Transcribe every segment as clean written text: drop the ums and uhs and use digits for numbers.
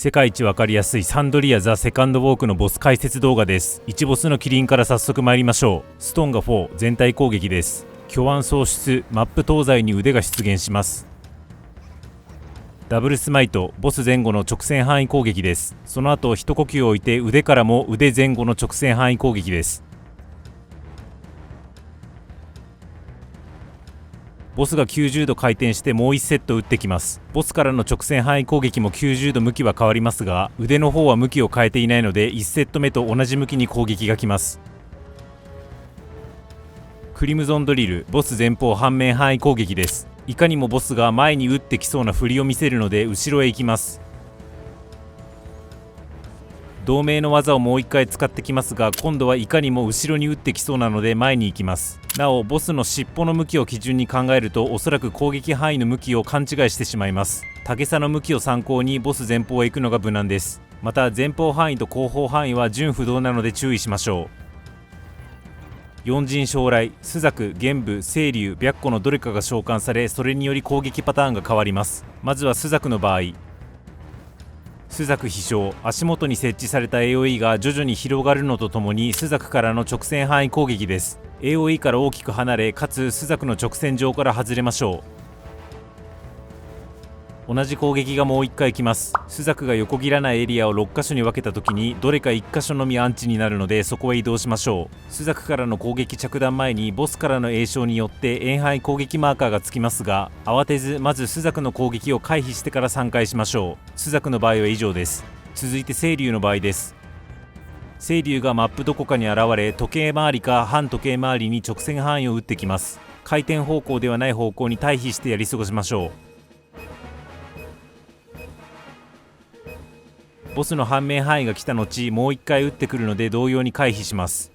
世界一わかりやすいサンドリア・ザ・セカンドウォークのボス解説動画です。1ボスのキリンから早速参りましょう。ストンガ4全体攻撃です。巨腕喪失、マップ東西に腕が出現します。ダブルスマイト、ボス前後の直線範囲攻撃です。その後一呼吸を置いて腕からも腕前後の直線範囲攻撃です。ボスが90度回転してもう1セット打ってきます。ボスからの直線範囲攻撃も90度向きは変わりますが、腕の方は向きを変えていないので1セット目と同じ向きに攻撃が来ます。クリムゾンドリル、ボス前方半面範囲攻撃です。いかにもボスが前に打ってきそうな振りを見せるので後ろへ行きます。同盟の技をもう一回使ってきますが、今度はいかにも後ろに打ってきそうなので前に行きます。なおボスの尻尾の向きを基準に考えると、おそらく攻撃範囲の向きを勘違いしてしまいます。竹差の向きを参考にボス前方へ行くのが無難です。また前方範囲と後方範囲は順不動なので注意しましょう。四陣将来、朱雀、玄武、青龍、白虎のどれかが召喚され、それにより攻撃パターンが変わります。まずは朱雀の場合、朱雀飛翔、足元に設置された AOE が徐々に広がるのとともに朱雀からの直線範囲攻撃です。 AOE から大きく離れ、かつ朱雀の直線上から外れましょう。同じ攻撃がもう1回来ます。朱雀が横切らないエリアを6箇所に分けた時にどれか1箇所のみアンチになるので、そこへ移動しましょう。朱雀からの攻撃着弾前にボスからの詠唱によって遠範囲攻撃マーカーがつきますが、慌てずまず朱雀の攻撃を回避してから3回しましょう。朱雀の場合は以上です。続いて青龍の場合です。青龍がマップどこかに現れ、時計回りか反時計回りに直線範囲を打ってきます。回転方向ではない方向に退避してやり過ごしましょう。ボスの半面範囲が来た後、もう1回打ってくるので同様に回避します。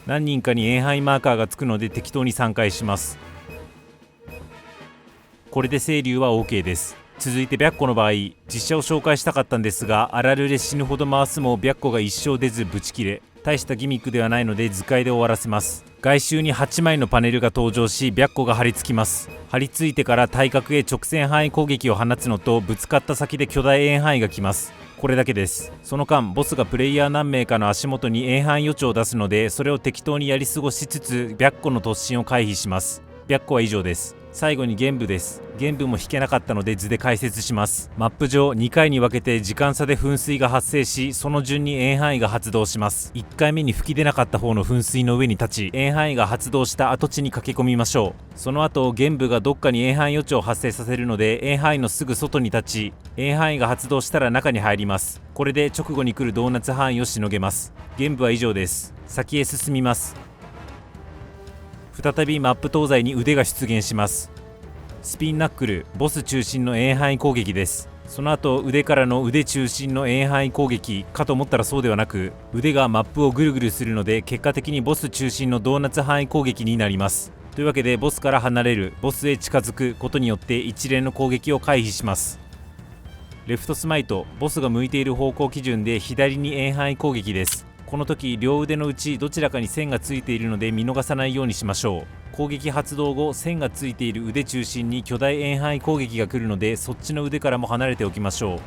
何人かに遠範囲マーカーがつくので適当に3回します。これで青龍は OK です。続いて白虎の場合、実写を紹介したかったんですが、あらるで死ぬほど回すも白虎が一生出ずブチ切れ、大したギミックではないので図解で終わらせます。外周に8枚のパネルが登場し、白虎が張り付きます。張り付いてから対角へ直線範囲攻撃を放つのと、ぶつかった先で巨大遠範囲が来ます。これだけです。その間ボスがプレイヤー何名かの足元に遠範囲予兆を出すので、それを適当にやり過ごしつつ白虎の突進を回避します。白虎は以上です。最後に玄武です。玄武も引けなかったので図で解説します。マップ上2回に分けて時間差で噴水が発生し、その順に遠範囲が発動します。1回目に吹き出なかった方の噴水の上に立ち、遠範囲が発動した跡地に駆け込みましょう。その後玄武がどっかに遠範囲予兆を発生させるので、遠範囲のすぐ外に立ち、遠範囲が発動したら中に入ります。これで直後に来るドーナツ範囲をしのげます。玄武は以上です。先へ進みます。再びマップ東西に腕が出現します。スピンナックル、ボス中心の遠範囲攻撃です。その後腕からの腕中心の遠範囲攻撃かと思ったらそうではなく、腕がマップをぐるぐるするので結果的にボス中心のドーナツ範囲攻撃になります。というわけでボスから離れる、ボスへ近づくことによって一連の攻撃を回避します。レフトスマイト、ボスが向いている方向基準で左に遠範囲攻撃です。この時両腕のうちどちらかに線がついているので見逃さないようにしましょう。攻撃発動後、線がついている腕中心に巨大遠範囲攻撃が来るので、そっちの腕からも離れておきましょう。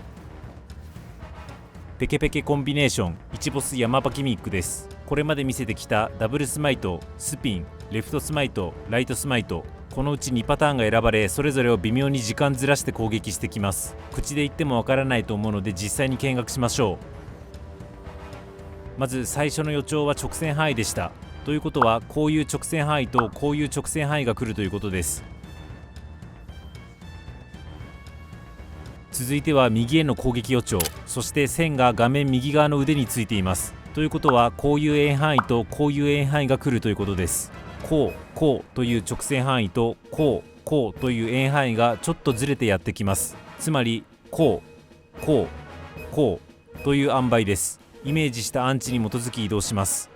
ペケペケコンビネーション、1ボス山場ギミックです。これまで見せてきたダブルスマイト、スピン、レフトスマイト、ライトスマイト、このうち2パターンが選ばれ、それぞれを微妙に時間ずらして攻撃してきます。口で言ってもわからないと思うので実際に見学しましょう。まず最初の予兆は直線範囲でした。ということはこういう直線範囲とこういう直線範囲が来るということです。続いては右への攻撃予兆、そして線が画面右側の腕についています。ということはこういう遠範囲とこういう遠範囲が来るということです。こうこうという直線範囲とこうこうという遠範囲がちょっとずれてやってきます。つまりこうこうこうという塩梅です。イメージしたアンチに基づき移動します。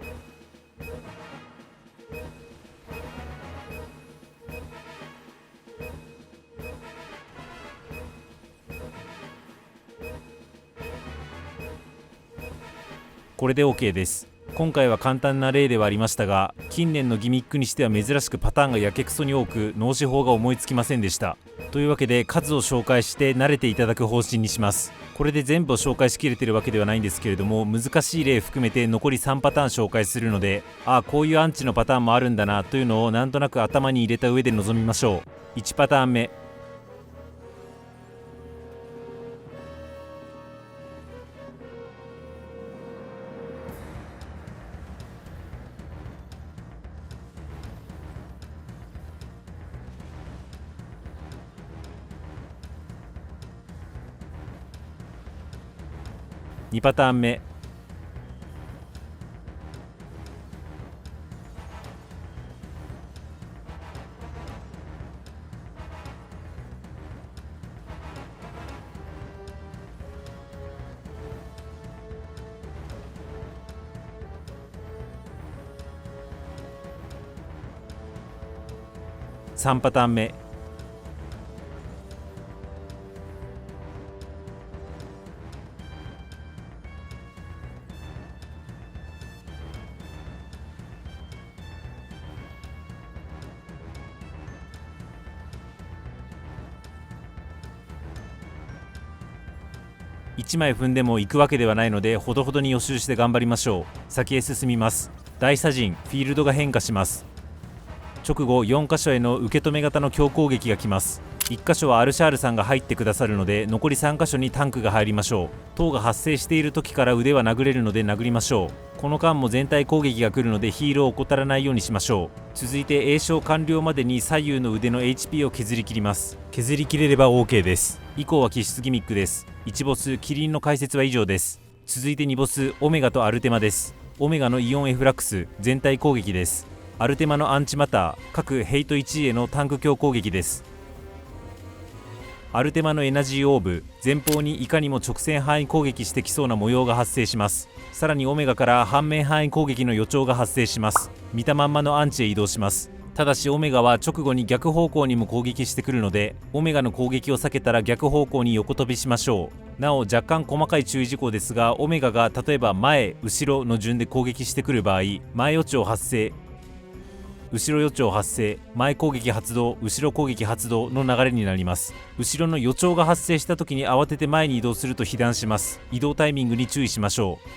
これで OK です。今回は簡単な例ではありましたが、近年のギミックにしては珍しくパターンがやけくそに多く、脳死法が思いつきませんでした。というわけで数を紹介して慣れていただく方針にします。これで全部を紹介しきれてるわけではないんですけれども、難しい例含めて残り3パターン紹介するので、こういうアンチのパターンもあるんだなというのをなんとなく頭に入れた上で臨みましょう。1パターン目、2パターン目、3パターン目、1枚踏んでも行くわけではないので、ほどほどに予習して頑張りましょう。先へ進みます。大左陣、フィールドが変化します。直後4箇所への受け止め型の強攻撃が来ます。1箇所はアルシャールさんが入ってくださるので、残り3箇所にタンクが入りましょう。塔が発生している時から腕は殴れるので殴りましょう。この間も全体攻撃が来るのでヒールを怠らないようにしましょう。続いて詠唱完了までに左右の腕の HP を削り切ります。削り切れれば OK です。以降は気質ギミックです。1ボスキリンの解説は以上です。続いて2ボスオメガとアルテマです。オメガのイオンエフラックス全体攻撃です。アルテマのアンチマター各ヘイト1位へのタンク強攻撃です。アルテマのエナジーオーブ前方にいかにも直線範囲攻撃してきそうな模様が発生します。さらにオメガから反面範囲攻撃の予兆が発生します。見たまんまのアンチへ移動します。ただしオメガは直後に逆方向にも攻撃してくるので、オメガの攻撃を避けたら逆方向に横跳びしましょう。なお若干細かい注意事項ですが、オメガが例えば前後ろの順で攻撃してくる場合、前予兆発生、後ろ予兆発生、前攻撃発動、後ろ攻撃発動の流れになります。後ろの予兆が発生した時に慌てて前に移動すると被弾します。移動タイミングに注意しましょう。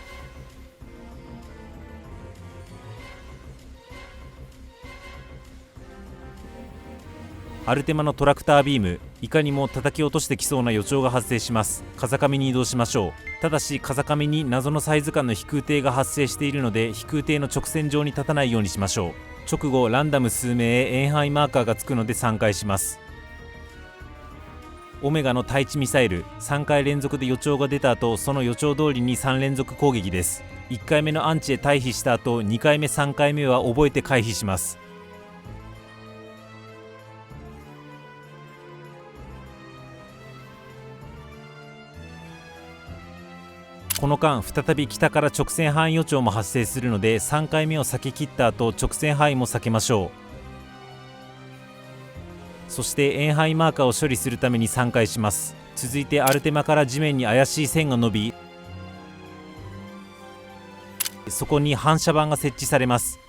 アルテマのトラクタービームいかにも叩き落としてきそうな予兆が発生します。風上に移動しましょう。ただし風上に謎のサイズ感の飛空艇が発生しているので、飛空艇の直線上に立たないようにしましょう。直後ランダム数名へ円範囲マーカーがつくので3回します。オメガの対地ミサイル3回連続で予兆が出た後、その予兆通りに3連続攻撃です。1回目のアンチへ退避した後、2回目3回目は覚えて回避します。この間再び北から直線範囲予兆も発生するので、3回目を避け切った後直線範囲も避けましょう。そして円範囲マーカーを処理するために3回します。続いてアルテマから地面に怪しい線が伸び、そこに反射板が設置されます。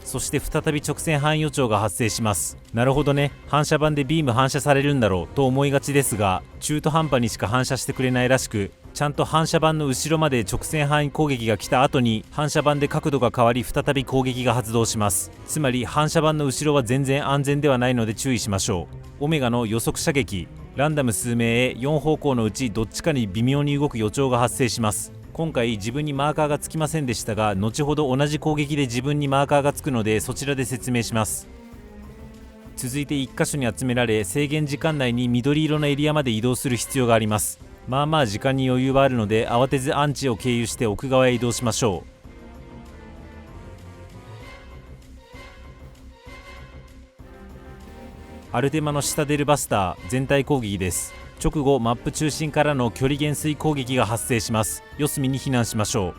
そして再び直線範囲予兆が発生します。なるほどね、反射板でビーム反射されるんだろうと思いがちですが、中途半端にしか反射してくれないらしく、ちゃんと反射板の後ろまで直線範囲攻撃が来た後に反射板で角度が変わり再び攻撃が発動します。つまり反射板の後ろは全然安全ではないので注意しましょう。オメガの予測射撃ランダム数名へ4方向のうちどっちかに微妙に動く予兆が発生します。今回自分にマーカーがつきませんでしたが、後ほど同じ攻撃で自分にマーカーがつくのでそちらで説明します。続いて1箇所に集められ、制限時間内に緑色のエリアまで移動する必要があります。まあまあ時間に余裕はあるので、慌てずアンチを経由して奥側へ移動しましょう。アルテマのシタデルバスター全体攻撃です。直後マップ中心からの距離減衰攻撃が発生します。四隅に避難しましょう。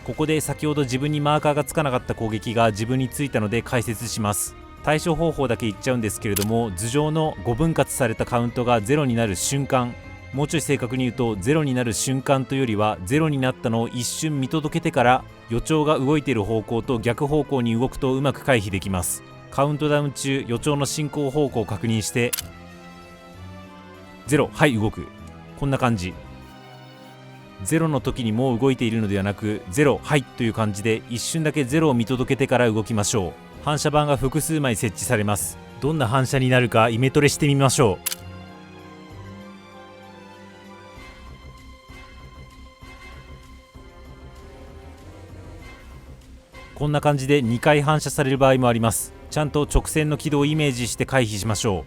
ここで先ほど自分にマーカーがつかなかった攻撃が自分についたので解説します。対処方法だけ言っちゃうんですけれども、頭上の5分割されたカウントが0になる瞬間、もうちょい正確に言うと0になる瞬間というよりは0になったのを一瞬見届けてから予兆が動いている方向と逆方向に動くとうまく回避できます。カウントダウン中、予兆の進行方向を確認して0、はい、動く。こんな感じ。0の時にもう動いているのではなく、0、はいという感じで一瞬だけ0を見届けてから動きましょう。反射板が複数枚設置されます。どんな反射になるかイメトレしてみましょう。こんな感じで2回反射される場合もあります。ちゃんと直線の軌道をイメージして回避しましょ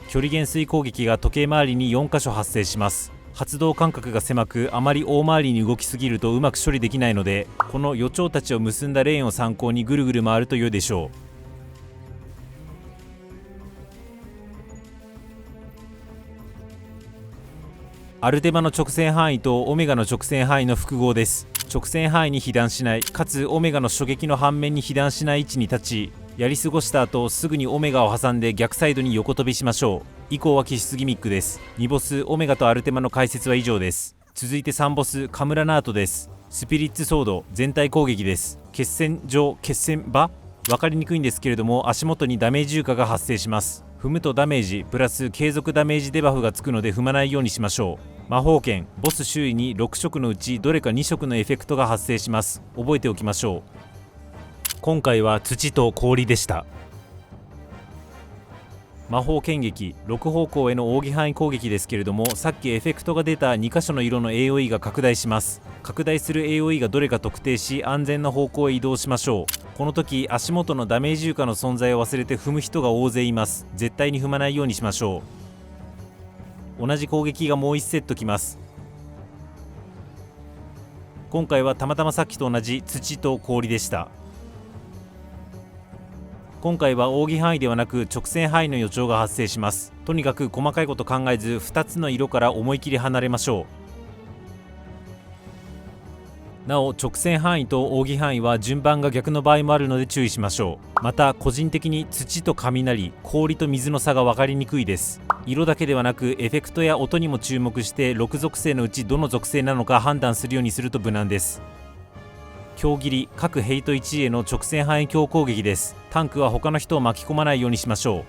う。距離減衰攻撃が時計回りに4箇所発生します。発動間隔が狭く、あまり大回りに動きすぎるとうまく処理できないので、この予兆たちを結んだレーンを参考にぐるぐる回ると良いでしょう。アルテマの直線範囲とオメガの直線範囲の複合です。直線範囲に被弾しない、かつオメガの初撃の反面に被弾しない位置に立ち、やり過ごした後すぐにオメガを挟んで逆サイドに横飛びしましょう。以降は気質ギミックです。2ボスオメガとアルテマの解説は以上です。続いて3ボスカムラナートです。スピリッツソード全体攻撃です。決戦場、決戦場、分かりにくいんですけれども、足元にダメージ重化が発生します。踏むとダメージプラス継続ダメージデバフがつくので踏まないようにしましょう。魔法剣ボス周囲に6色のうちどれか2色のエフェクトが発生します。覚えておきましょう。今回は土と氷でした。魔法剣撃6方向への奥義範囲攻撃ですけれども、さっきエフェクトが出た2箇所の色の AOE が拡大します。拡大する AOE がどれか特定し、安全な方向へ移動しましょう。この時足元のダメージ床の存在を忘れて踏む人が大勢います。絶対に踏まないようにしましょう。同じ攻撃がもう1セットきます。今回はたまたまさっきと同じ土と氷でした。今回は奥義範囲ではなく直線範囲の予兆が発生します。とにかく細かいこと考えず2つの色から思い切り離れましょう。なお直線範囲と奥義範囲は順番が逆の場合もあるので注意しましょう。また個人的に土と雷、氷と水の差が分かりにくいです。色だけではなくエフェクトや音にも注目して6属性のうちどの属性なのか判断するようにすると無難です。強切り各ヘイト1への直線範囲強攻撃です。タンクは他の人を巻き込まないようにしましょう。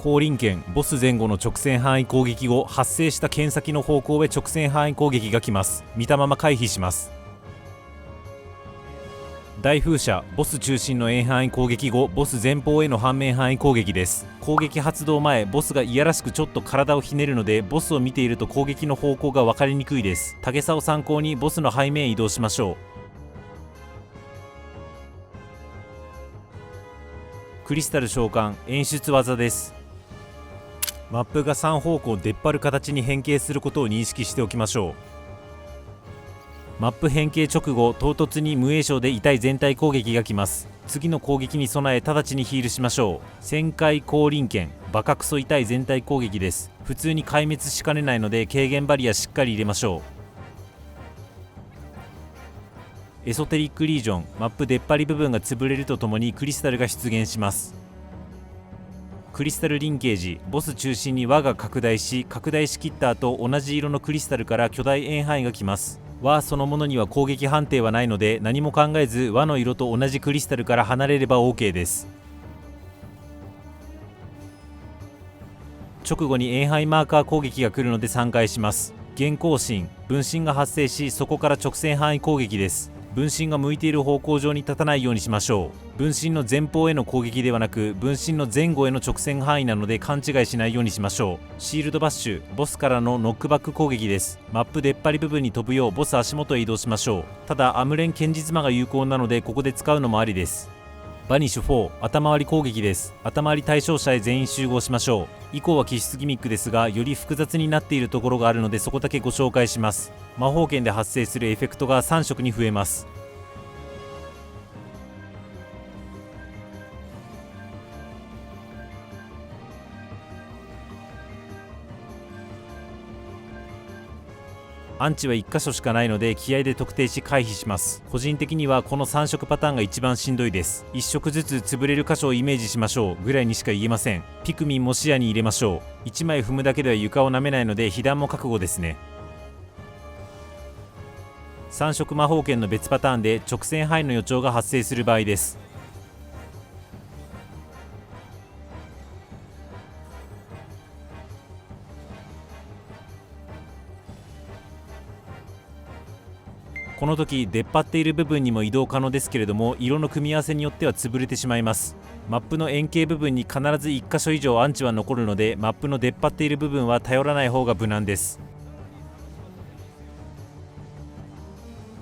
降臨剣ボス前後の直線範囲攻撃後、発生した剣先の方向へ直線範囲攻撃が来ます。見たまま回避します。大風車ボス中心の円範囲攻撃後、ボス前方への反面範囲攻撃です。攻撃発動前、ボスがいやらしくちょっと体をひねるので、ボスを見ていると攻撃の方向が分かりにくいです。竹差を参考にボスの背面へ移動しましょう。クリスタル召喚演出技です。マップが3方向出っ張る形に変形することを認識しておきましょう。マップ変形直後、唐突に無影響で痛い全体攻撃が来ます。次の攻撃に備え直ちにヒールしましょう。旋回降臨剣バカクソ痛い全体攻撃です。普通に壊滅しかねないので軽減バリアしっかり入れましょう。エソテリックリージョンマップ出っ張り部分が潰れるとともにクリスタルが出現します。クリスタルリンケージボス中心に輪が拡大し、拡大しきった後同じ色のクリスタルから巨大円範囲が来ます。輪そのものには攻撃判定はないので、何も考えず輪の色と同じクリスタルから離れれば OK です。直後に円範囲マーカー攻撃が来るので3回します。現行進分身が発生し、そこから直線範囲攻撃です。分身が向いている方向上に立たないようにしましょう。分身の前方への攻撃ではなく分身の前後への直線範囲なので勘違いしないようにしましょう。シールドバッシュボスからのノックバック攻撃です。マップ出っ張り部分に飛ぶようボス足元へ移動しましょう。ただアムレン剣術魔が有効なのでここで使うのもありです。バニッシュ4頭割り攻撃です。頭割り対象者へ全員集合しましょう。以降は気質ギミックですが、より複雑になっているところがあるのでそこだけご紹介します。魔法剣で発生するエフェクトが3色に増えます。アンチは1箇所しかないので気合で特定し回避します。個人的にはこの3色パターンが一番しんどいです。1色ずつ潰れる箇所をイメージしましょうぐらいにしか言えません。ピクミンも視野に入れましょう。1枚踏むだけでは床を舐めないので被弾も覚悟ですね。3色魔法剣の別パターンで直線範囲の予兆が発生する場合です。この時出っ張っている部分にも移動可能ですけれども、色の組み合わせによっては潰れてしまいます。マップの円形部分に必ず1箇所以上アンチは残るので、マップの出っ張っている部分は頼らない方が無難です。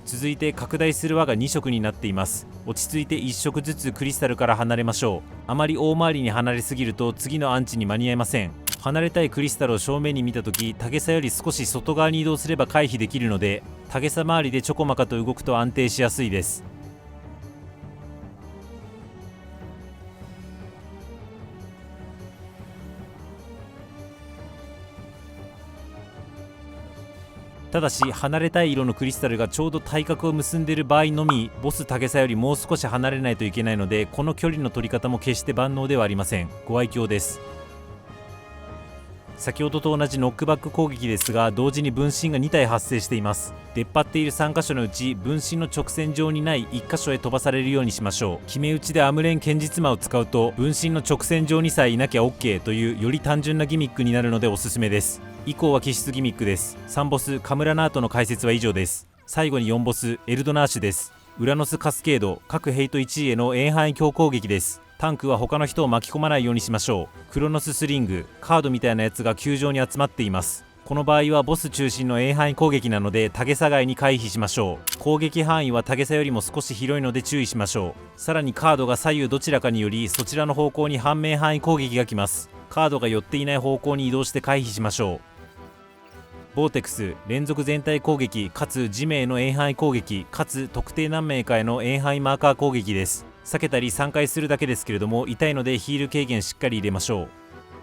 続いて拡大する輪が2色になっています。落ち着いて1色ずつクリスタルから離れましょう。あまり大回りに離れすぎると次のアンチに間に合いません。離れたいクリスタルを正面に見たとき、タゲサより少し外側に移動すれば回避できるので、タゲサ周りでちょこまかと動くと安定しやすいです。ただし離れたい色のクリスタルがちょうど対角を結んでいる場合のみ、ボスタゲサよりもう少し離れないといけないので、この距離の取り方も決して万能ではありません。ご愛嬌です。先ほどと同じノックバック攻撃ですが、同時に分身が2体発生しています。出っ張っている3箇所のうち分身の直線上にない1箇所へ飛ばされるようにしましょう。決め打ちでアムレン剣術魔を使うと分身の直線上にさえいなきゃ OK というより単純なギミックになるのでおすすめです。以降は気質ギミックです。3ボスカムラナートの解説は以上です。最後に4ボスエルドナーシュです。ウラノスカスケード各ヘイト1位への遠範囲強攻撃です。タンクは他の人を巻き込まないようにしましょう。クロノススリングカードみたいなやつが球場に集まっています。この場合はボス中心の遠範囲攻撃なのでタゲサ外に回避しましょう。攻撃範囲はタゲサよりも少し広いので注意しましょう。さらにカードが左右どちらかによりそちらの方向に反面範囲攻撃が来ます。カードが寄っていない方向に移動して回避しましょう。ボーテクス連続全体攻撃かつ地面への遠範囲攻撃かつ特定何名かへの遠範囲マーカー攻撃です。避けたり3回するだけですけれども痛いのでヒール軽減しっかり入れましょう。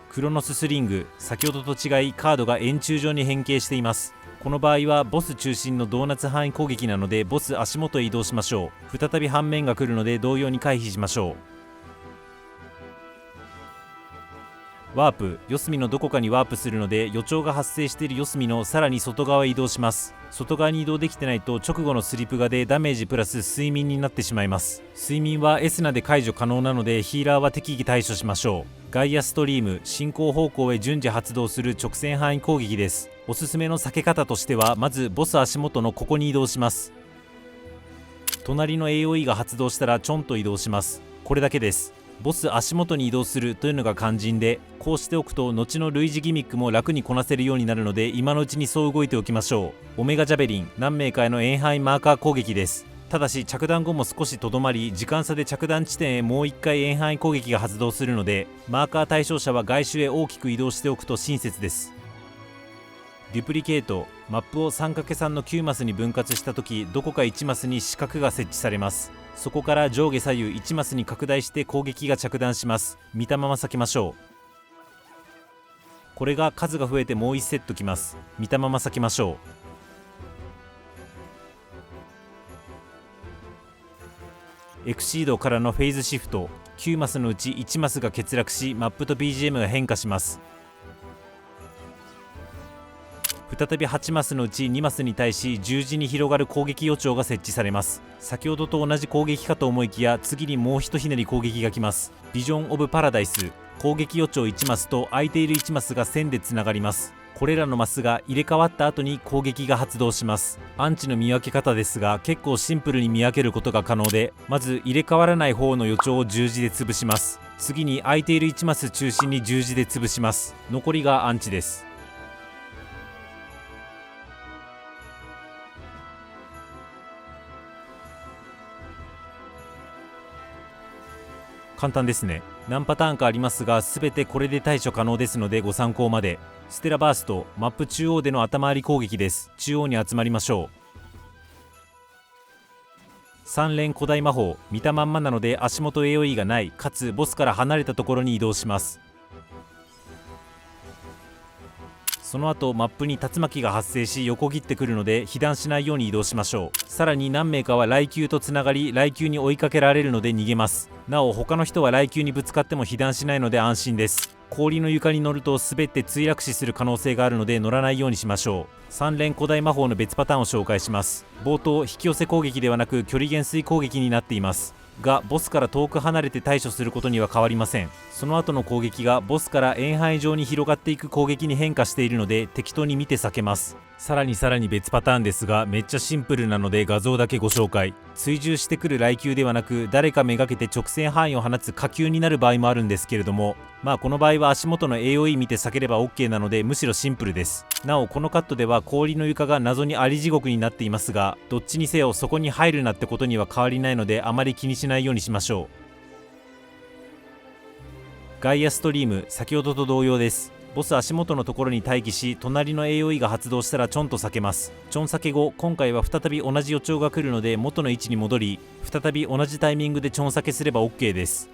クロノススリング先ほどと違いカードが円柱状に変形しています。この場合はボス中心のドーナツ範囲攻撃なのでボス足元へ移動しましょう。再び反面が来るので同様に回避しましょう。ワープ四隅のどこかにワープするので予兆が発生している四隅のさらに外側へ移動します。外側に移動できてないと直後のスリップ画でダメージプラス睡眠になってしまいます。睡眠はエスナで解除可能なのでヒーラーは適宜対処しましょう。ガイアストリーム進行方向へ順次発動する直線範囲攻撃です。おすすめの避け方としてはまずボス足元のここに移動します。隣の AOE が発動したらちょんと移動します。これだけです。ボス足元に移動するというのが肝心で、こうしておくと後の類似ギミックも楽にこなせるようになるので今のうちにそう動いておきましょう。オメガジャベリン何名かへの遠範囲マーカー攻撃です。ただし着弾後も少しとどまり時間差で着弾地点へもう1回遠範囲攻撃が発動するのでマーカー対象者は外周へ大きく移動しておくと親切です。デュプリケートマップを 3×3 の9マスに分割した時どこか1マスに四角が設置されます。そこから上下左右1マスに拡大して攻撃が着弾します。見たまま避けましょう。これが数が増えてもう1セットきます。見たまま避けましょう。エクシードからのフェーズシフト9マスのうち1マスが欠落しマップと BGM が変化します。再び8マスのうち2マスに対し十字に広がる攻撃予兆が設置されます。先ほどと同じ攻撃かと思いきや次にもうひとひねり攻撃が来ます。ビジョン・オブ・パラダイス攻撃予兆1マスと空いている1マスが線でつながります。これらのマスが入れ替わった後に攻撃が発動します。アンチの見分け方ですが結構シンプルに見分けることが可能で、まず入れ替わらない方の予兆を十字で潰します。次に空いている1マス中心に十字で潰します。残りがアンチです。簡単ですね。何パターンかありますが全てこれで対処可能ですのでご参考まで。ステラバーストマップ中央での頭回り攻撃です。中央に集まりましょう。3連古代魔法見たまんまなので足元 AOE がないかつボスから離れたところに移動します。その後マップに竜巻が発生し横切ってくるので被弾しないように移動しましょう。さらに何名かは雷宮とつながり雷宮に追いかけられるので逃げます。なお他の人は雷宮にぶつかっても被弾しないので安心です。氷の床に乗ると滑って墜落死する可能性があるので乗らないようにしましょう。3連古代魔法の別パターンを紹介します。冒頭引き寄せ攻撃ではなく距離減衰攻撃になっていますが、ボスから遠く離れて対処することには変わりません。その後の攻撃がボスから円範囲上に広がっていく攻撃に変化しているので適当に見て避けます。さらに別パターンですがめっちゃシンプルなので画像だけご紹介。追従してくる雷球ではなく誰かめがけて直線範囲を放つ火球になる場合もあるんですけれども、この場合は足元の AOE 見て避ければ OK なのでむしろシンプルです。なおこのカットでは氷の床が謎にあり地獄になっていますが、どっちにせよそこに入るなってことには変わりないのであまり気にしないようにしましょう。ガイアストリーム先ほどと同様です。ボス足元のところに待機し隣の AOE が発動したらちょんと避けます。ちょん避け後今回は再び同じ予兆が来るので元の位置に戻り再び同じタイミングでちょん避けすれば OK です。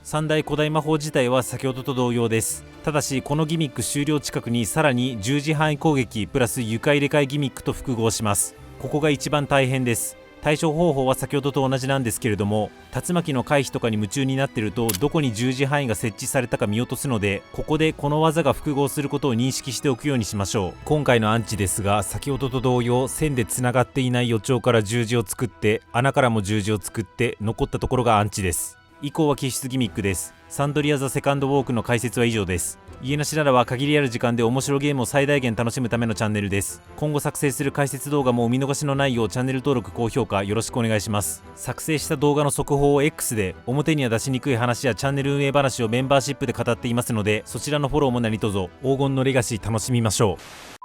三大古代魔法自体は先ほどと同様です。ただしこのギミック終了近くにさらに十字範囲攻撃プラス床入れ替えギミックと複合します。ここが一番大変です。対処方法は先ほどと同じなんですけれども、竜巻の回避とかに夢中になってるとどこに十字範囲が設置されたか見落とすので、ここでこの技が複合することを認識しておくようにしましょう。今回のアンチですが先ほどと同様線でつながっていない予兆から十字を作って穴からも十字を作って残ったところがアンチです。以降は気質ギミックです。サンドリア・ザ・セカンド・ウォークの解説は以上です。家なしならは限りある時間で面白ゲームを最大限楽しむためのチャンネルです。今後作成する解説動画もお見逃しのないようチャンネル登録高評価よろしくお願いします。作成した動画の速報を X で表には出しにくい話やチャンネル運営話をメンバーシップで語っていますので、そちらのフォローも何卒黄金のレガシー楽しみましょう。